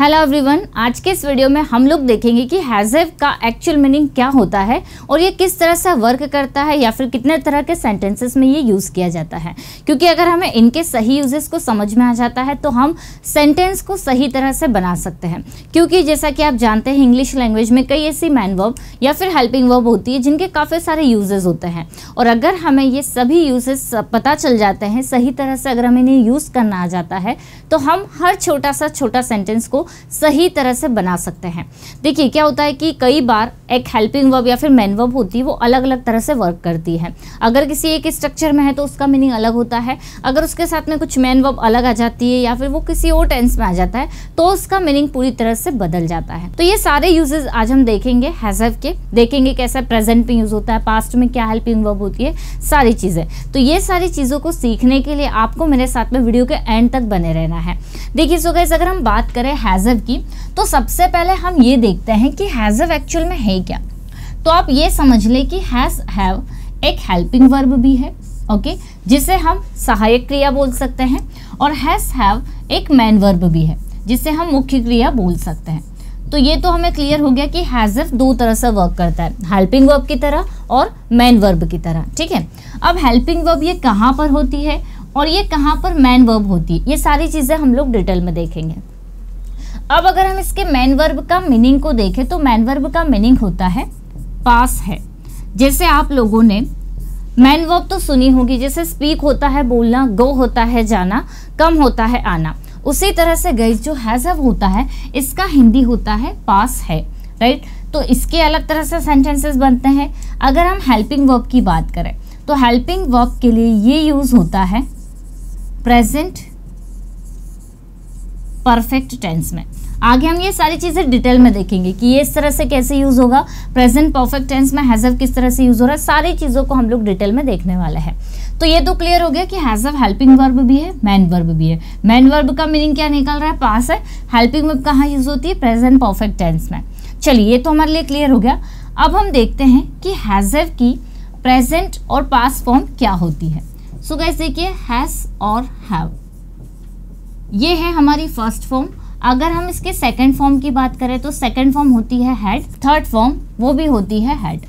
Hello everyone, आज के इस वीडियो में हम लोग देखेंगे कि हैज़ हैव का एक्चुअल मीनिंग क्या होता है और ये किस तरह से वर्क करता है या फिर कितने तरह के सेंटेंसेस में ये यूज़ किया जाता है। क्योंकि अगर हमें इनके सही यूजेस को समझ में आ जाता है तो हम सेंटेंस को सही तरह से बना सकते हैं। क्योंकि जैसा कि आप जानते हैं इंग्लिश लैंग्वेज में कई ऐसी मैन वर्ब या फिर हेल्पिंग वर्ब होती है जिनके काफ़ी सारे यूजेस होते हैं और अगर हमें ये सभी यूजेस पता चल जाते हैं सही तरह से, अगर हमें इन्हें यूज़ करना आ जाता है तो हम हर छोटा सा छोटा सेंटेंस को सही तरह से बना सकते हैं। देखिए क्या होता है कि कई बार एक हेल्पिंग वर्ब या फिर मैन वर्ब होती है, वो अलग अलग तरह से वर्क करती है। अगर किसी एक स्ट्रक्चर में है तो उसका मीनिंग अलग होता है, अगर उसके साथ में कुछ मैन वर्ब अलग आ जाती है या फिर वो किसी और टेंस में आ जाता है तो उसका मीनिंग पूरी तरह से बदल जाता है। तो ये सारे यूजेस आज हम देखेंगे हैज़ हैव के, देखेंगे कैसे प्रेजेंट में यूज होता है, पास्ट में क्या हेल्पिंग वर्ब होती है, सारी चीज़ें। तो ये सारी चीज़ों को सीखने के लिए आपको मेरे साथ में वीडियो के एंड तक बने रहना है। देखिए सो गाइस, अगर हम बात करें हैज़ हैव की तो सबसे पहले हम ये देखते हैं कि हैज़ हैव एक्चुअल में है क्या। तो आप ये समझ लें कि हैज़ हैव एक हेल्पिंग वर्ब भी है, ओके, जिसे हम सहायक क्रिया बोल सकते हैं, और हैज़ हैव एक मैन वर्ब भी है जिसे हम मुख्य क्रिया बोल सकते हैं। तो ये तो हमें क्लियर हो गया कि हैज़ हैव दो तरह से वर्क करता है, हेल्पिंग वर्ब की तरह और मैन वर्ब की तरह। ठीक है, अब हेल्पिंग वर्ब ये कहाँ पर होती है और ये कहाँ पर मैन वर्ब होती है, ये सारी चीज़ें हम लोग डिटेल में देखेंगे। अब अगर हम इसके मैन वर्ब का मीनिंग को देखें तो मैन वर्ब का मीनिंग होता है पास है। जैसे आप लोगों ने मैन वर्ब तो सुनी होगी, जैसे स्पीक होता है बोलना, गो होता है जाना, कम होता है आना, उसी तरह से गाइस जो हैज़ हैव होता है इसका हिंदी होता है पास है, राइट। तो इसके अलग तरह से सेंटेंसेस बनते हैं। अगर हम हेल्पिंग वर्ब की बात करें तो हेल्पिंग वर्ब के लिए ये यूज होता है प्रेजेंट परफेक्ट टेंस में। आगे हम ये सारी चीज़ें डिटेल में देखेंगे कि ये इस तरह से कैसे यूज़ होगा, प्रेजेंट परफेक्ट टेंस में हैज़ हैव किस तरह से यूज़ हो रहा है, सारी चीज़ों को हम लोग डिटेल में देखने वाले हैं। तो ये तो क्लियर हो गया कि हैज़ हैव हेल्पिंग वर्ब भी है, मैन वर्ब भी है। मैन वर्ब का मीनिंग क्या निकल रहा है, पास है। हेल्पिंग वर्ब कहाँ यूज़ होती है, प्रेजेंट परफेक्ट टेंस में। चलिए ये तो हमारे लिए क्लियर हो गया। अब हम देखते हैं कि हैज़ हैव की प्रेजेंट और पास्ट फॉर्म क्या होती है। सो गाइस देखिए, हैज़ और हैव ये है हमारी फर्स्ट फॉर्म। अगर हम इसके सेकंड फॉर्म की बात करें तो सेकंड फॉर्म होती है हैड, थर्ड फॉर्म वो भी होती है हैड।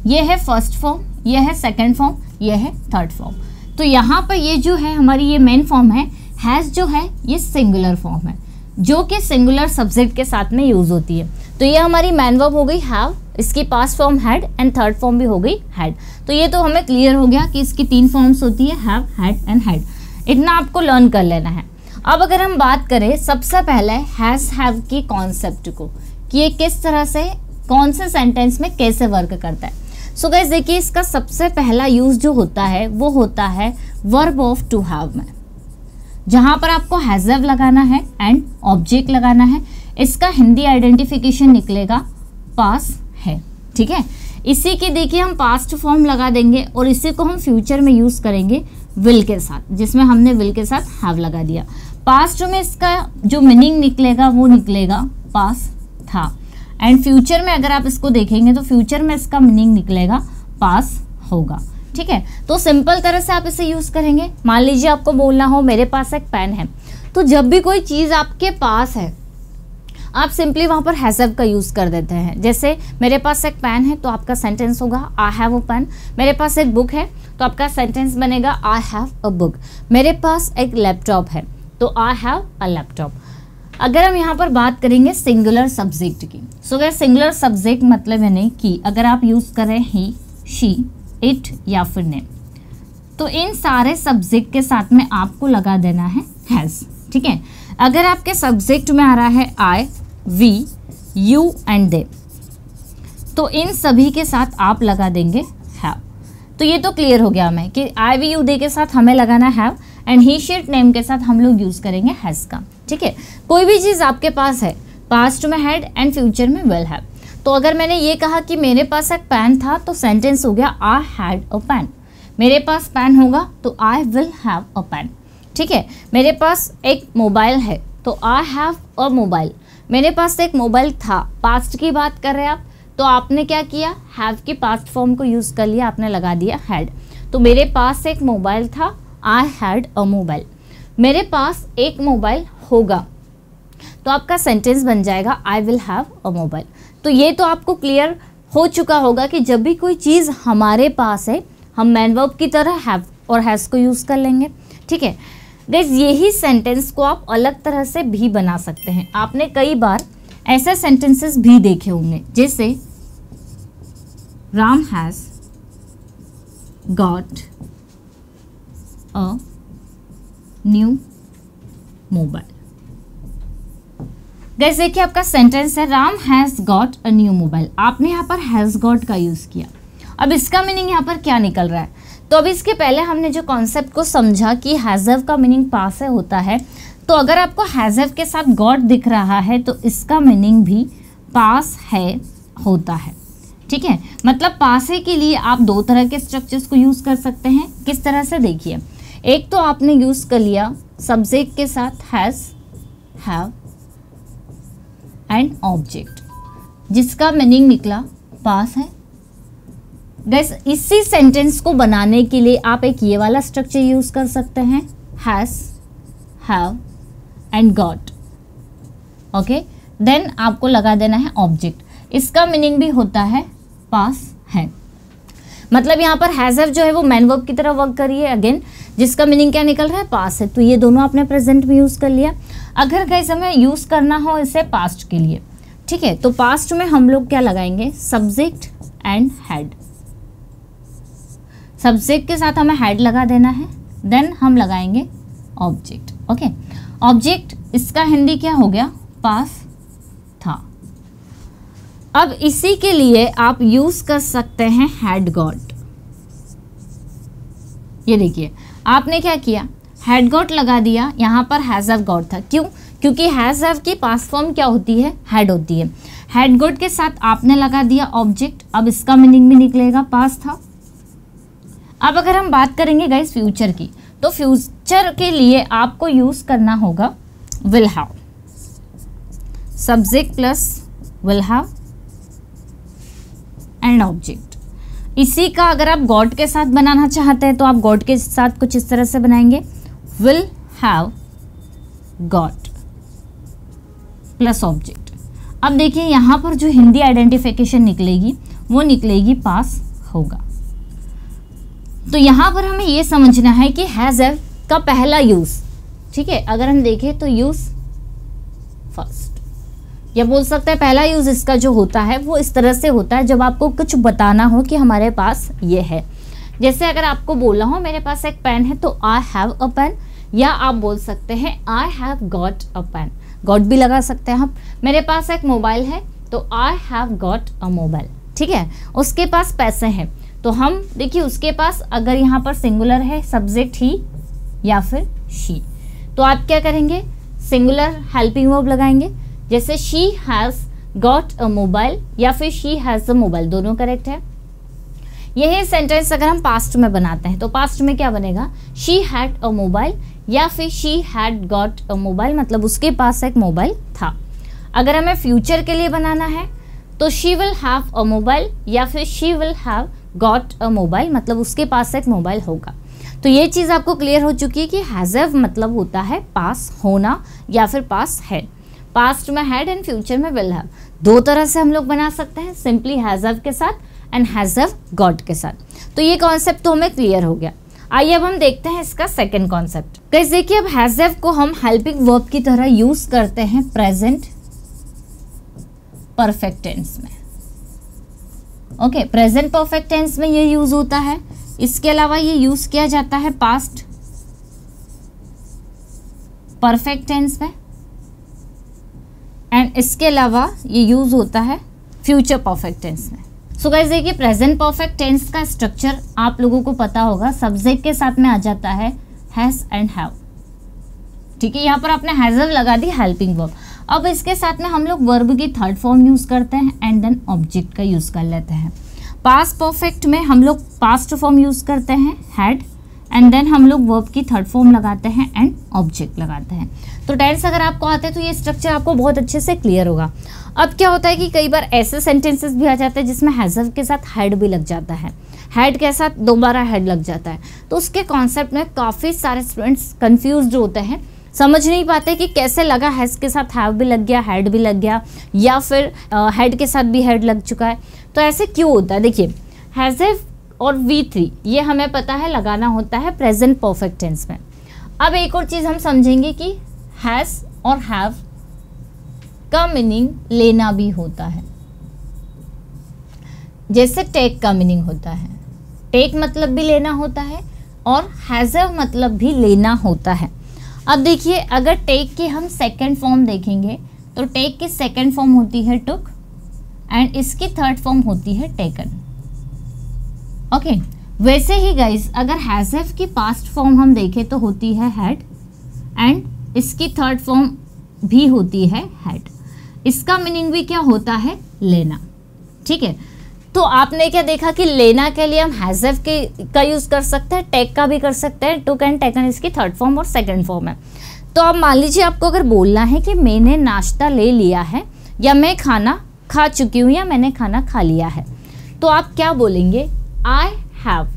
ये है फर्स्ट फॉर्म, ये है सेकंड फॉर्म, ये है थर्ड फॉर्म। तो यहाँ पर ये जो है हमारी ये मेन फॉर्म है, हैज़ जो है ये सिंगुलर फॉर्म है जो कि सिंगुलर सब्जेक्ट के साथ में यूज होती है। तो ये हमारी मैन वर्ब हो गई हैव, इसकी past form had and third form भी हो गई हैड। तो ये तो हमें क्लियर हो गया कि इसकी तीन फॉर्म्स होती है, हैव, हैड एंड हैड। इतना आपको लर्न कर लेना है। अब अगर हम बात करें सबसे पहले हैज़ हैव की कॉन्सेप्ट को कि ये किस तरह से कौन से सेंटेंस में कैसे वर्क करता है। सो गाइस देखिए, इसका सबसे पहला यूज जो होता है वो होता है वर्ब ऑफ टू हैव में, जहां पर आपको हैज़ हैव लगाना है एंड ऑब्जेक्ट लगाना है। इसका हिंदी आइडेंटिफिकेशन निकलेगा पास है, ठीक है। इसी की देखिए हम पास्ट फॉर्म लगा देंगे और इसी को हम फ्यूचर में यूज करेंगे विल के साथ, जिसमें हमने विल के साथ हैव लगा दिया। पास्ट में इसका जो मीनिंग निकलेगा वो निकलेगा पास था, एंड फ्यूचर में अगर आप इसको देखेंगे तो फ्यूचर में इसका मीनिंग निकलेगा पास होगा, ठीक है। तो सिंपल तरह से आप इसे यूज करेंगे। मान लीजिए आपको बोलना हो मेरे पास एक पेन है, तो जब भी कोई चीज़ आपके पास है आप सिंपली वहाँ पर हैज़ हैव का यूज़ कर देते हैं। जैसे मेरे पास एक पेन है तो आपका सेंटेंस होगा आई हैव अ पेन। मेरे पास एक बुक है तो आपका सेंटेंस बनेगा आई हैव अ बुक। मेरे पास एक लैपटॉप है तो आई हैव अ लैपटॉप। अगर हम यहाँ पर बात करेंगे सिंगुलर सब्जेक्ट की, सो अगर सिंगुलर सब्जेक्ट मतलब है नहीं कि अगर आप यूज़ करें ही, शी, इट या फिर नेम, तो इन सारे सब्जेक्ट के साथ में आपको लगा देना है हैज़, ठीक है। अगर आपके सब्जेक्ट में आ रहा है आई, वी, यू एंड दे, तो इन सभी के साथ आप लगा देंगे हैव। तो ये तो क्लियर हो गया हमें कि आई, वी, यू, दे के साथ हमें लगाना have and he, she, it, name के साथ हम लोग यूज करेंगे हैज़ का, ठीक है। कोई भी चीज़ आपके पास है, पास्ट में हैड एंड फ्यूचर में विल हैव। तो अगर मैंने ये कहा कि मेरे पास एक पेन था तो सेंटेंस हो गया आई हैड अ पेन। मेरे पास पेन होगा तो I will have a pen, ठीक है। मेरे पास एक मोबाइल है तो आई हैव अ मोबाइल। मेरे पास एक मोबाइल था, पास्ट की बात कर रहे हैं आप, तो आपने क्या किया, हैव की पास्ट फॉर्म को यूज़ कर लिया, आपने लगा दिया हैड। तो मेरे पास एक मोबाइल था, आई हैड अ मोबाइल। मेरे पास एक मोबाइल होगा, तो आपका सेंटेंस बन जाएगा I will have a mobile. तो ये तो आपको क्लियर हो चुका होगा कि जब भी कोई चीज़ हमारे पास है हम मैन वर्ब की तरह हैव और हैज़ को यूज़ कर लेंगे। ठीक है गाइस, यही सेंटेंस को आप अलग तरह से भी बना सकते हैं। आपने कई बार ऐसे सेंटेंसेस भी देखे होंगे, जैसे Ram has got a new mobile. Guys देखिए आपका सेंटेंस है Ram has got a new mobile. आपने यहाँ पर हैज़ गॉट का यूज़ किया। अब इसका मीनिंग यहाँ पर क्या निकल रहा है? तो अब इसके पहले हमने जो कॉन्सेप्ट को समझा कि हैज़व का मीनिंग पास है होता है, तो अगर आपको हैज़व के साथ गॉट दिख रहा है तो इसका मीनिंग भी पास है होता है। ठीक है, मतलब पास है के लिए आप दो तरह के स्ट्रक्चर्स को यूज़ कर सकते हैं। किस तरह से? देखिए, एक तो आपने यूज़ कर लिया सब्जेक्ट के साथ हैज़, हैव एंड ऑब्जेक्ट, जिसका मीनिंग निकला पास है। गाइस इसी सेंटेंस को बनाने के लिए आप एक ये वाला स्ट्रक्चर यूज़ कर सकते हैं, has, have and got. Okay, then आपको लगा देना है ऑब्जेक्ट। इसका मीनिंग भी होता है पास है। मतलब यहाँ पर हैज़व जो है वो मैन वर्ब की तरह वर्क करिए अगेन, जिसका मीनिंग क्या निकल रहा है? पास है। तो ये दोनों आपने प्रेजेंट में यूज़ कर लिया। अगर गाइस हमें यूज़ करना हो इसे पास्ट के लिए, ठीक है, तो पास्ट में हम लोग क्या लगाएंगे? Subject and had. सब्जेक्ट के साथ हमें हैड लगा देना है, देन हम लगाएंगे ऑब्जेक्ट। ओके, ऑब्जेक्ट इसका हिंदी क्या हो गया? पास था। अब इसी के लिए आप यूज कर सकते हैं हैड गॉट। ये देखिए आपने क्या किया, हैड गॉट लगा दिया, यहाँ पर हैज हैव गॉट था। क्यों? क्योंकि हैज हैव की पास्ट फॉर्म क्या होती है? हैड होती है। हैड गॉट के साथ आपने लगा दिया ऑब्जेक्ट, अब इसका मीनिंग भी निकलेगा पास था। अब अगर हम बात करेंगे गाइस फ्यूचर की, तो फ्यूचर के लिए आपको यूज करना होगा will have. Subject plus will have and object. इसी का अगर आप गॉट के साथ बनाना चाहते हैं तो आप गॉट के साथ कुछ इस तरह से बनाएंगे, will have got plus object. अब देखिए यहाँ पर जो हिंदी आइडेंटिफिकेशन निकलेगी वो निकलेगी पास होगा। तो यहाँ पर हमें ये समझना है कि हैज़ हैव का पहला यूज, ठीक है, अगर हम देखें तो यूज फर्स्ट, या बोल सकते हैं पहला यूज इसका जो होता है वो इस तरह से होता है जब आपको कुछ बताना हो कि हमारे पास ये है। जैसे अगर आपको बोलना हो मेरे पास एक पेन है तो आई हैव अ पेन, या आप बोल सकते हैं I have got a pen, got भी लगा सकते हैं आप। मेरे पास एक मोबाइल है तो आई हैव गॉट अ मोबाइल। ठीक है, उसके पास पैसे हैं तो हम देखिए उसके पास, अगर यहाँ पर सिंगुलर है सब्जेक्ट ही या फिर शी, तो आप क्या करेंगे? सिंगुलर हेल्पिंग वर्ब लगाएंगे। जैसे she has got a mobile या फिर शी हैज़ अ मोबाइल, दोनों करेक्ट है। यही सेंटेंस अगर हम पास्ट में बनाते हैं तो पास्ट में क्या बनेगा? शी हैड अ मोबाइल या फिर she had got a mobile, मतलब उसके पास एक मोबाइल था। अगर हमें फ्यूचर के लिए बनाना है तो she will have a mobile या फिर she will have got a mobile, मतलब उसके पास एक मोबाइल होगा। तो ये चीज़ आपको क्लियर हो चुकी है कि हैज़ हैव मतलब होता है पास होना या फिर पास है। पास्ट में हैड एंड फ्यूचर में विल हैव, दो तरह से हम लोग बना सकते हैं, सिंपली हैज़ हैव के साथ एंड हैज़ हैव गॉट के साथ। तो ये कॉन्सेप्ट तो हमें क्लियर हो गया। आइए अब हम देखते हैं इसका सेकंड कॉन्सेप्ट। गाइस देखिए अब हैज़ हैव को हम हेल्पिंग वर्ब की तरह यूज करते हैं प्रेजेंट परफेक्ट टेंस में। ओके, प्रेजेंट परफेक्ट टेंस में ये यूज होता है। इसके अलावा ये यूज किया जाता है पास्ट परफेक्ट टेंस में, एंड इसके अलावा ये यूज होता है फ्यूचर परफेक्ट टेंस में। सो गाइस देखिए प्रेजेंट परफेक्ट टेंस का स्ट्रक्चर आप लोगों को पता होगा, सब्जेक्ट के साथ में आ जाता है हैज एंड हैव। ठीक है, यहाँ पर आपने हैज हैव लगा दी हेल्पिंग वर्ब। अब इसके साथ में हम लोग वर्ब की थर्ड फॉर्म यूज करते हैं एंड देन ऑब्जेक्ट का यूज कर लेते हैं। पास्ट परफेक्ट में हम लोग पास्ट फॉर्म यूज करते हैं हैड, एंड देन हम लोग वर्ब की थर्ड फॉर्म लगाते हैं एंड ऑब्जेक्ट लगाते हैं। तो टेंस अगर आपको आते हैं तो ये स्ट्रक्चर आपको बहुत अच्छे से क्लियर होगा। अब क्या होता है कि कई बार ऐसे सेंटेंसेस भी आ जाते हैं जिसमें हैज़ हैव के साथ हैड भी लग जाता है, हैड के साथ दोबारा हैड लग जाता है, तो उसके कॉन्सेप्ट में काफ़ी सारे स्टूडेंट्स कंफ्यूज्ड होते हैं। समझ नहीं पाते कि कैसे लगा, हैज़ के साथ हैव भी लग गया, हैड भी लग गया, या फिर हैड के साथ भी हैड लग चुका है। तो ऐसे क्यों होता है? देखिए हैज़ हैव और V3 ये हमें पता है लगाना होता है प्रेजेंट परफेक्ट टेंस में। अब एक और चीज़ हम समझेंगे कि हैज़ और हैव का मीनिंग लेना भी होता है। जैसे टेक का मीनिंग होता है, टेक मतलब भी लेना होता है और हैज़ हैव मतलब भी लेना होता है। अब देखिए अगर टेक की हम सेकंड फॉर्म देखेंगे तो टेक की सेकंड फॉर्म होती है टुक एंड इसकी थर्ड फॉर्म होती है टेकन। ओके, वैसे ही गाइस अगर हैज़ हैव की पास्ट फॉर्म हम देखें तो होती है हैड एंड इसकी थर्ड फॉर्म भी होती है हैड। इसका मीनिंग भी क्या होता है? लेना। ठीक है, तो आपने क्या देखा कि लेना के लिए हम हैज़ हैव का यूज़ कर सकते हैं, टेक का भी कर सकते हैं, टुक एंड टेकन इसकी थर्ड फॉर्म और सेकंड फॉर्म है। तो अब मान लीजिए आपको अगर बोलना है कि मैंने नाश्ता ले लिया है या मैं खाना खा चुकी हूँ या मैंने खाना खा लिया है, तो आप क्या बोलेंगे? I have.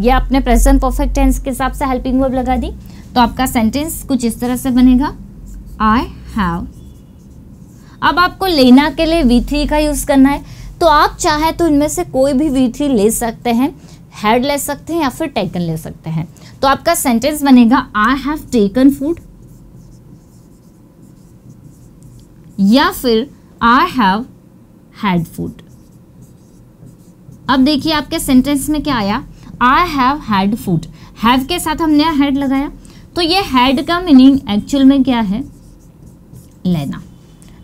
ये आपने प्रेजेंट परफेक्ट टेंस के हिसाब से हेल्पिंग वर्ब लगा दी, तो आपका सेंटेंस कुछ इस तरह से बनेगा, आई हैव। अब आपको लेना के लिए V3 का यूज़ करना है, तो आप चाहे तो इनमें से कोई भी V3 ले सकते हैं, हैड ले सकते हैं या फिर टेकन ले सकते हैं। तो आपका सेंटेंस बनेगा आई हैव टेकन फूड या फिर आई हैव हैड फूड। अब देखिए आपके सेंटेंस में क्या आया? I have had food. Have के साथ हमने हैड लगाया, तो ये हैड का मीनिंग एक्चुअल में क्या है? लेना।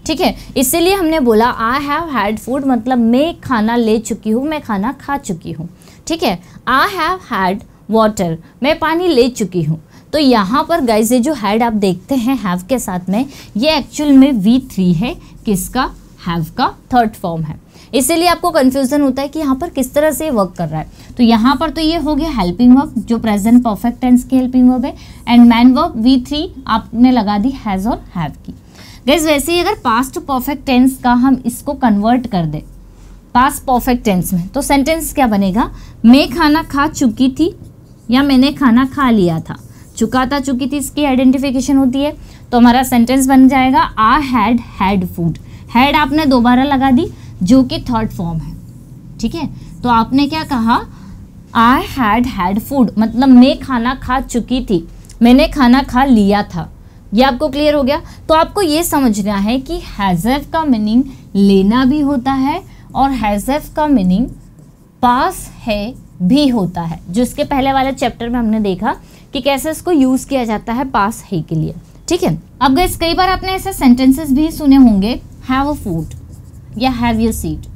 ठीक है, इसीलिए हमने बोला आई हैव हैड फूड मतलब मैं खाना ले चुकी हूँ, मैं खाना खा चुकी हूँ। ठीक है, आई हैव हैड वाटर, मैं पानी ले चुकी हूँ। तो यहाँ पर गाइस ये जो हैड आप देखते हैं हैव के साथ में, ये एक्चुअल में V3 है, किसका? हैव का थर्ड फॉर्म है। इसीलिए आपको कंफ्यूजन होता है कि यहाँ पर किस तरह से वर्क कर रहा है। तो यहाँ पर तो ये हो गया हेल्पिंग वर्ब जो प्रेजेंट परफेक्ट टेंस की हेल्पिंग वर्ब है, एंड मैन वर्ब V3 आपने लगा दी हैज़ और हैव की। गाइस वैसे ही अगर पास्ट परफेक्ट टेंस का हम इसको कन्वर्ट कर दे पास्ट परफेक्ट टेंस में, तो सेंटेंस क्या बनेगा? मैं खाना खा चुकी थी या मैंने खाना खा लिया था। चुका था, चुकी थी, इसकी आइडेंटिफिकेशन होती है, तो हमारा सेंटेंस बन जाएगा I had had food. Had आपने दोबारा लगा दी जो कि थर्ड फॉर्म है। ठीक है, तो आपने क्या कहा? आई हैड हैड फूड मतलब मैं खाना खा चुकी थी, मैंने खाना खा लिया था। ये आपको क्लियर हो गया? तो आपको ये समझना है कि हैज़ हैव का मीनिंग लेना भी होता है और हैज़ हैव का मीनिंग पास है भी होता है, जो इसके पहले वाले चैप्टर में हमने देखा कि कैसे इसको यूज़ किया जाता है पास है के लिए। ठीक है, अब गाइस कई बार आपने ऐसे सेंटेंसेस भी सुने होंगे, हैव अ फूड या हैव योर सीट।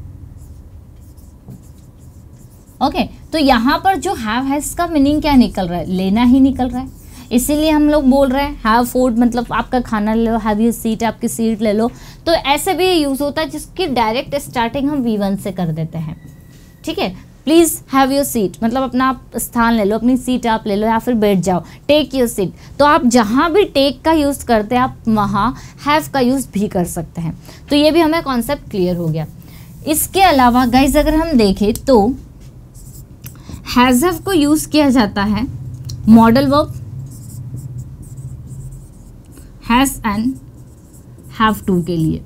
ओके, तो यहाँ पर जो हैव है इसका मीनिंग क्या निकल रहा है? लेना ही निकल रहा है। इसीलिए हम लोग बोल रहे हैं हैव फूड मतलब आपका खाना ले लो, हैव योर सीट आपकी सीट ले लो। तो ऐसे भी यूज़ होता है जिसकी डायरेक्ट स्टार्टिंग हम V1 से कर देते हैं। ठीक है, प्लीज़ हैव योर सीट मतलब अपना आप स्थान ले लो, अपनी सीट आप ले लो या फिर बैठ जाओ, टेक योर सीट। तो आप जहाँ भी टेक का यूज़ करते हैं आप वहाँ हैव का यूज़ भी कर सकते हैं। तो ये भी हमें कॉन्सेप्ट क्लियर हो गया। इसके अलावा गाइज अगर हम देखें तो हैज़ हैव को यूज़ किया जाता है modal verb has and have to के लिए,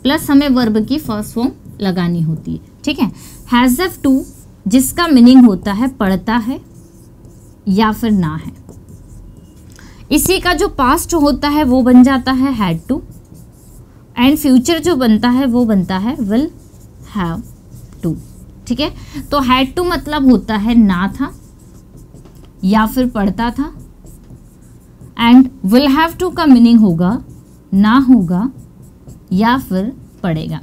प्लस हमें वर्ब की फर्स्ट फॉर्म लगानी होती है। ठीक है, हैज़ हैव टू जिसका मीनिंग होता है पढ़ता है या फिर ना है। इसी का जो पास्ट होता है वो बन जाता है हैड टू, एंड फ्यूचर जो बनता है वो बनता है विल हैव टू। ठीक है, तो हैड टू मतलब होता है ना था या फिर पढ़ता था, एंड विल हैव टू का मीनिंग होगा ना होगा या फिर पढ़ेगा।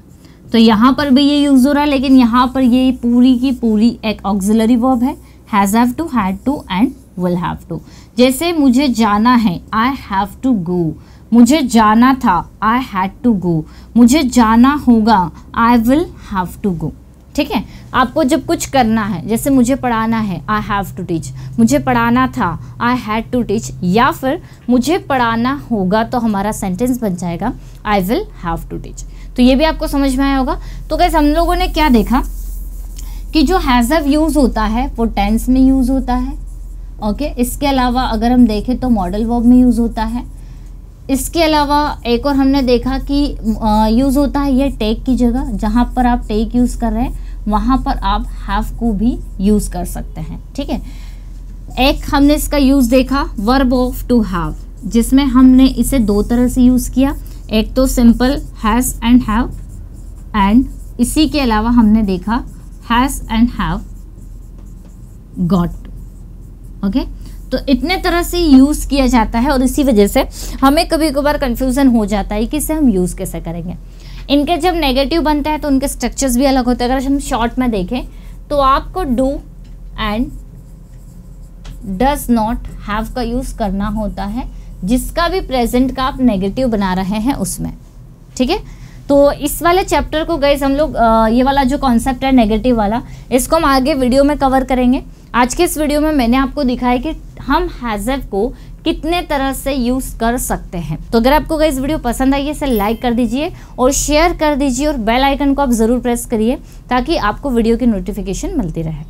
तो यहाँ पर भी ये यूज़ हो रहा है, लेकिन यहाँ पर ये पूरी की पूरी एक ऑक्सिलरी वर्ब है, has have to, had to and will have to. जैसे मुझे जाना है, आई हैव टू गो, मुझे जाना था, आई हैड टू गो, मुझे जाना होगा, I will have to go. ठीक है, आपको जब कुछ करना है, जैसे मुझे पढ़ाना है, आई हैव टू टीच, मुझे पढ़ाना था, आई हैड टू टीच, या फिर मुझे पढ़ाना होगा, तो हमारा सेंटेंस बन जाएगा I will have to teach. तो ये भी आपको समझ में आया होगा। तो गाइस हम लोगों ने क्या देखा कि जो हैज़ हैव यूज़ होता है वो टेंस में यूज़ होता है। ओके, इसके अलावा अगर हम देखें तो मॉडल वर्ब में यूज़ होता है, इसके अलावा एक और हमने देखा कि यूज़ होता है ये टेक की जगह, जहाँ पर आप टेक यूज़ कर रहे हैं वहाँ पर आप हैव को भी यूज़ कर सकते हैं। ठीक है, एक हमने इसका यूज़ देखा वर्ब ऑफ टू हैव, जिसमें हमने इसे दो तरह से यूज़ किया, एक तो simple has and have, and इसी के अलावा हमने देखा has and have got. Okay, तो इतने तरह से यूज़ किया जाता है और इसी वजह से हमें कभी कभार कंफ्यूजन हो जाता है कि इसे हम यूज़ कैसे करेंगे। इनके जब नेगेटिव बनता है तो उनके स्ट्रक्चर्स भी अलग होते हैं। अगर हम शॉर्ट में देखें तो आपको do and does not have का यूज़ करना होता है, जिसका भी प्रेजेंट का आप नेगेटिव बना रहे हैं उसमें। ठीक है, तो इस वाले चैप्टर को गाइस हम लोग ये वाला जो कॉन्सेप्ट है नेगेटिव वाला, इसको हम आगे वीडियो में कवर करेंगे। आज के इस वीडियो में मैंने आपको दिखाया कि हम हैज़ को कितने तरह से यूज़ कर सकते हैं। तो अगर आपको गाइस वीडियो पसंद आई है इसे लाइक कर दीजिए और शेयर कर दीजिए और बेल आइकन को आप ज़रूर प्रेस करिए ताकि आपको वीडियो की नोटिफिकेशन मिलती रहे।